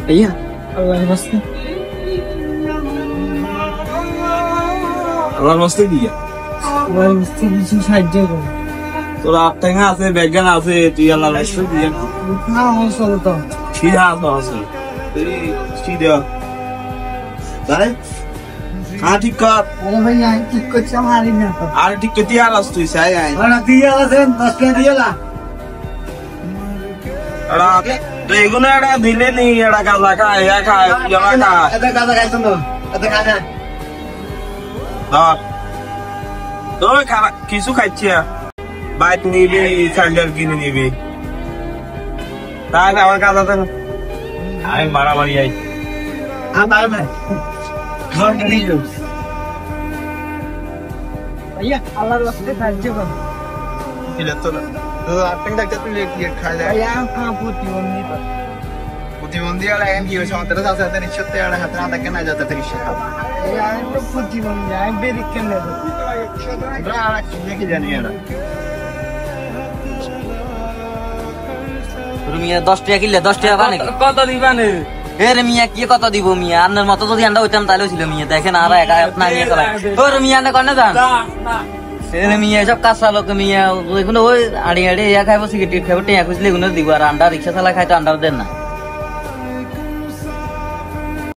भैया अल्लाह मस्ते আল্লাহর মস্তে দিয়া সাহায্য করো তোর আত্মাঙ্গা আছে বেগান আছে তুই আল্লাহর মস্তে দিয়া না চলো তো ঠিক আছে ঠিক দেওয়া তাই হ্যাঁ ঠিক কর আরে ভাইয়া ঠিক করছি আমার না তো আর ঠিক করতে আর আস তুই চাই আই ওরা দিয়ে আছেন 10 টাকা দিয়ে না এড়া তো এগুলো এড়া দিলে নি এড়া গাঁজা খায় ইয়া খায় জমা খায় এটা কাজা খাইছো না এটা কাজা ধর তো কিছু খাইছি বাইক নিবি স্যান্ডেল কিনে নিবি তাই আমার কাজ আছে আমি মারামারি আই আমার ভাই ঘর নিয়ে যাও भैया अल्लाह वास्ते साहाय्य करो দিলে তো তো আত্মাঙ্গা ডাক্তার তুই লেট খাই যায় भैया कहां প্রতিবন্ধী তো প্রতিবন্ধী আর এখন কি হয়েছে আমাদের সাথে সাথে নিশ্চয়ই আর হাতে না দেখে না যাতে রিক্সা भैया আমি তো প্রতিবন্ধী আমি বেরিক কেন নেব আমরা আর কি জানি এরা মিয়া 10 টাকা কিনলে 10 টাকা পানে কত দিবা নে এর মিয়া কি কত দিব মিয়া আপনার মতো যদি আন্ডা হইতাম তাহলে ছিল মিয়া দেখেন আর একা আপনা নিয়ে করা ওর মিয়া না কোনে যান এর মিয়া সব কাঁচা লোক মিয়া ওইগুলো ওই আড়ি আড়ি ইয়া খাইবো সিগারেট খাইবো টিয়া খুঁজলে এগুলো দিব আর আন্ডা রিক্সা চালা খাইতো আন্ডা দেন না